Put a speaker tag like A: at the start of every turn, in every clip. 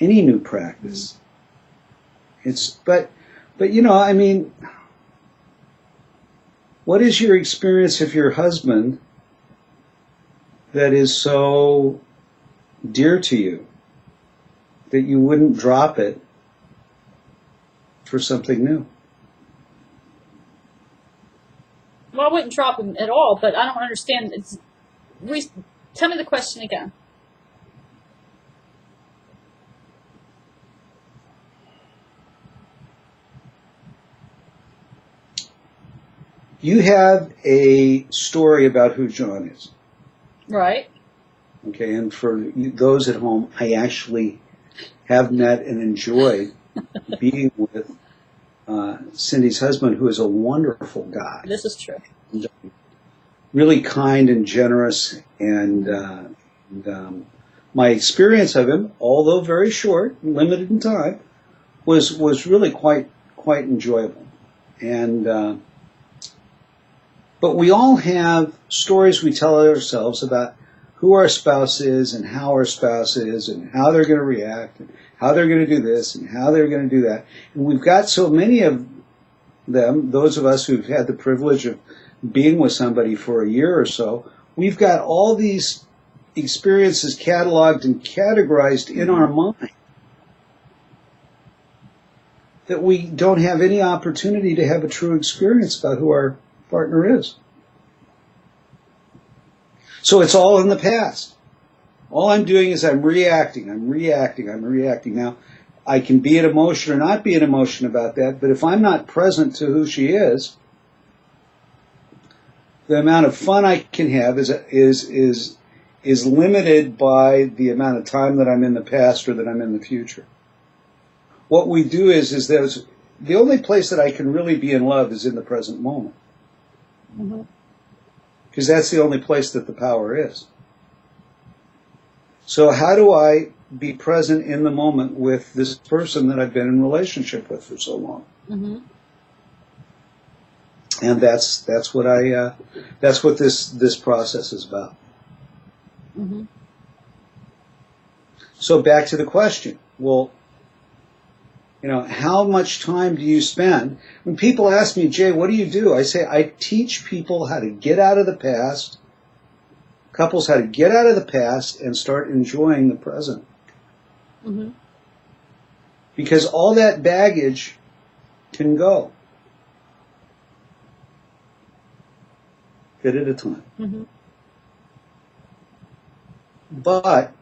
A: any new practice. But you know, I mean, what is your experience of your husband that is so dear to you that you wouldn't drop it for something new?
B: Well, I wouldn't drop him at all, but I don't understand. Tell me the question again.
A: You have a story about who John is.
B: Right.
A: Okay, and for those at home, I actually have met and enjoyed being with Cindy's husband, who is a wonderful guy.
B: This is true.
A: Really kind and generous, and my experience of him, although very short, limited in time, was really quite enjoyable. And but we all have stories we tell ourselves about who our spouse is and how our spouse is and how they're going to react and how they're going to do this and how they're going to do that. And we've got so many of them, those of us who've had the privilege of being with somebody for a year or so, we've got all these experiences cataloged and categorized in our mind that we don't have any opportunity to have a true experience about who our partner is. So it's all in the past. All I'm doing is I'm reacting. Now, I can be an emotion or not be an emotion about that, but if I'm not present to who she is, the amount of fun I can have is limited by the amount of time that I'm in the past or that I'm in the future. What we do is there's the only place that I can really be in love is in the present moment.
B: Mm-hmm.
A: Because that's the only place that the power is. So how do I be present in the moment with this person that I've been in relationship with for so long?
B: Mm-hmm.
A: And that's what this process is about.
B: Mm-hmm.
A: So back to the question. Well, you know, how much time do you spend? When people ask me, Jay, what do you do? I say, I teach people how to get out of the past, couples how to get out of the past and start enjoying the present.
B: Mm-hmm.
A: Because all that baggage can go. Bit at a time.
B: Mm-hmm.
A: But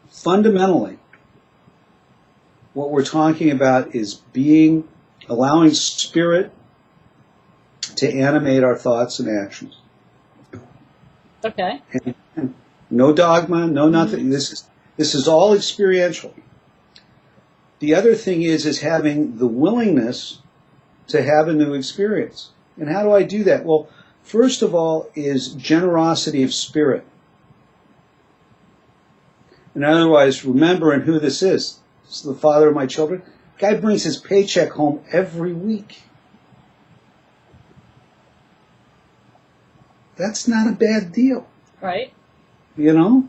A: fundamentally, what we're talking about is allowing spirit to animate our thoughts and actions.
B: Okay.
A: And no dogma, no nothing. Mm-hmm. This is all experiential. The other thing is having the willingness to have a new experience. And how do I do that? Well, first of all is generosity of spirit. And otherwise, remembering who this is. This is the father of my children. Guy brings his paycheck home every week. That's not a bad deal.
B: Right.
A: You know?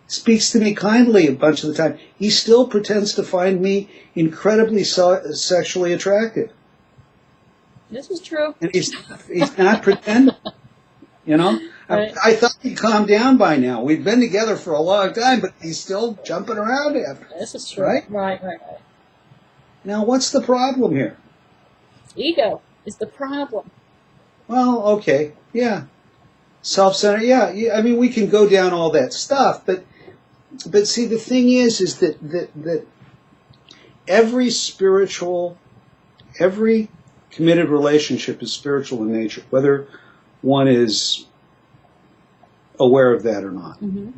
A: Speaks to me kindly a bunch of the time. He still pretends to find me incredibly sexually attractive.
B: This is true.
A: And he's not pretending. You know? Right. I thought he'd calm down by now. We've been together for a long time, but he's still jumping around after.
B: This is true.
A: Right?
B: Right.
A: Now, what's the problem here?
B: Ego is the problem.
A: Well, okay. Yeah. Self-centered. Yeah. I mean, we can go down all that stuff, but see, the thing is that every committed relationship is spiritual in nature, whether one is aware of that or not.
B: Mm-hmm.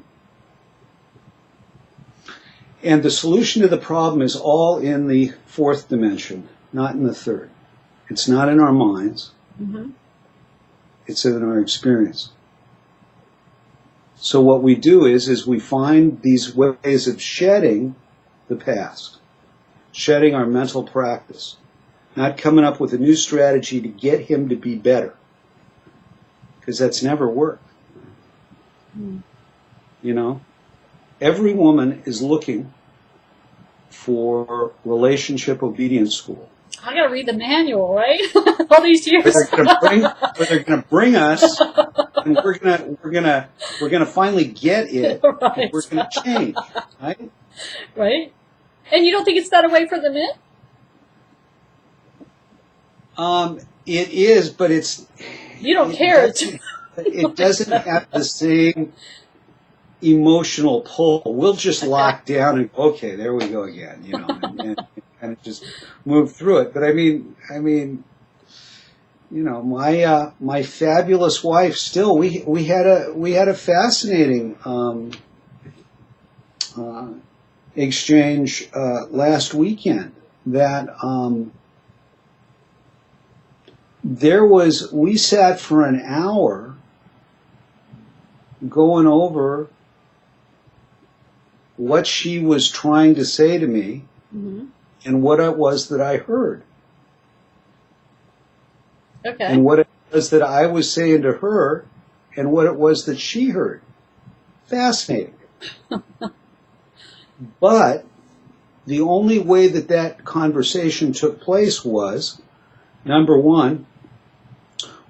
A: And the solution to the problem is all in the fourth dimension, not in the third. It's not in our minds.
B: Mm-hmm.
A: It's in our experience. So what we do is we find these ways of shedding the past, shedding our mental practice, not coming up with a new strategy to get him to be better, because that's never worked. You know? every woman is looking for relationship obedience school.
B: I gotta read the manual, right? All these years.
A: Where they're gonna bring us, and we're gonna finally get it,
B: Right.
A: and we're gonna change, right?
B: Right? And you don't think it's that way for the men?
A: It is, but
B: You don't care.
A: It doesn't have the same emotional pull. We'll just lock down and okay, there we go again, and kind of just move through it. But I mean, my fabulous wife. Still, we had a fascinating exchange last weekend. That we sat for an hour going over what she was trying to say to me, mm-hmm. and what it was that I heard.
B: Okay.
A: And what it was that I was saying to her, and what it was that she heard. Fascinating. But the only way that conversation took place was, number one,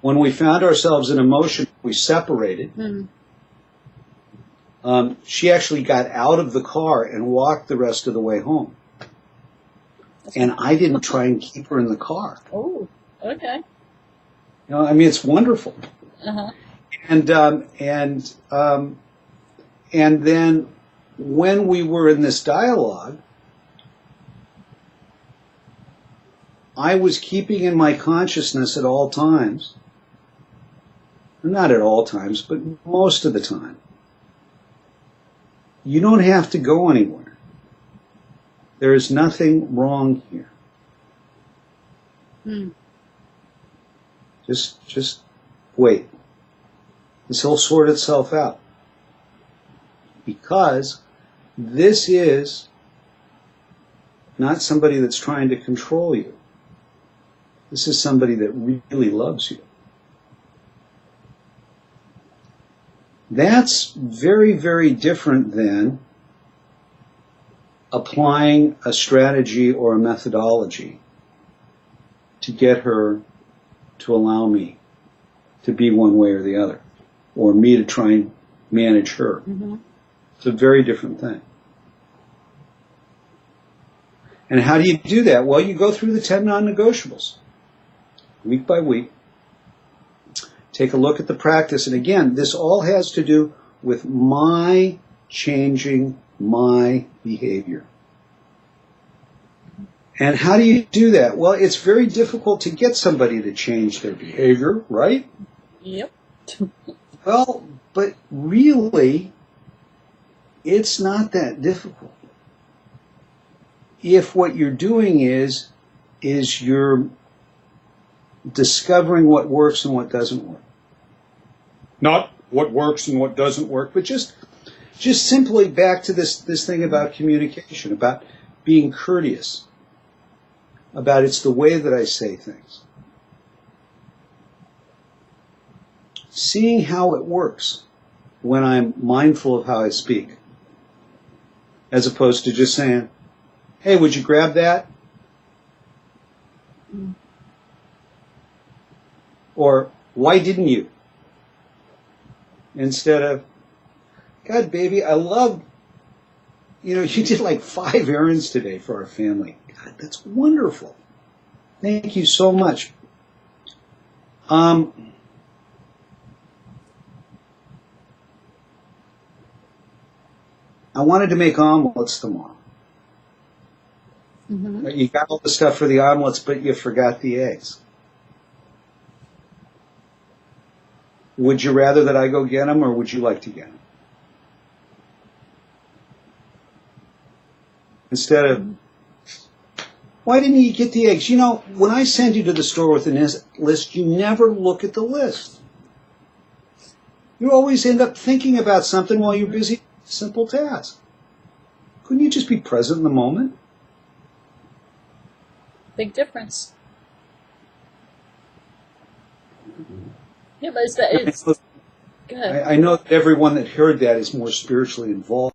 A: when we found ourselves in emotion, we separated. Mm. She actually got out of the car and walked the rest of the way home. And I didn't try and keep her in the car.
B: Oh, okay.
A: It's wonderful. Uh-huh. And then when we were in this dialogue, I was keeping in my consciousness at all times, not at all times, but most of the time, you don't have to go anywhere. There is nothing wrong here. Hmm. Just wait. This will sort itself out. Because this is not somebody that's trying to control you. This is somebody that really loves you. That's very, very different than applying a strategy or a methodology to get her to allow me to be one way or the other, or me to try and manage her. Mm-hmm. It's a very different thing. And how do you do that? Well, you go through the 10 non-negotiables, week by week. Take a look at the practice. And again, this all has to do with my changing my behavior. And how do you do that? Well, it's very difficult to get somebody to change their behavior, right?
B: Yep.
A: Well, but really, it's not that difficult. If what you're doing is you're discovering what works and what doesn't work. Not what works and what doesn't work, but just simply back to this thing about communication, about being courteous, about it's the way that I say things. Seeing how it works when I'm mindful of how I speak, as opposed to just saying, hey, would you grab that? Mm. Or, why didn't you? Instead of, God, baby, I love, you did like 5 errands today for our family. God, that's wonderful. Thank you so much. I wanted to make omelets tomorrow. Mm-hmm. You got all the stuff for the omelets, but you forgot the eggs. Would you rather that I go get them, or would you like to get them? Instead of, why didn't you get the eggs? When I send you to the store with a list, you never look at the list. You always end up thinking about something while you're busy with a simple task. Couldn't you just be present in the moment?
B: Big difference. Yeah, but it's
A: I know that everyone that heard that is more spiritually involved.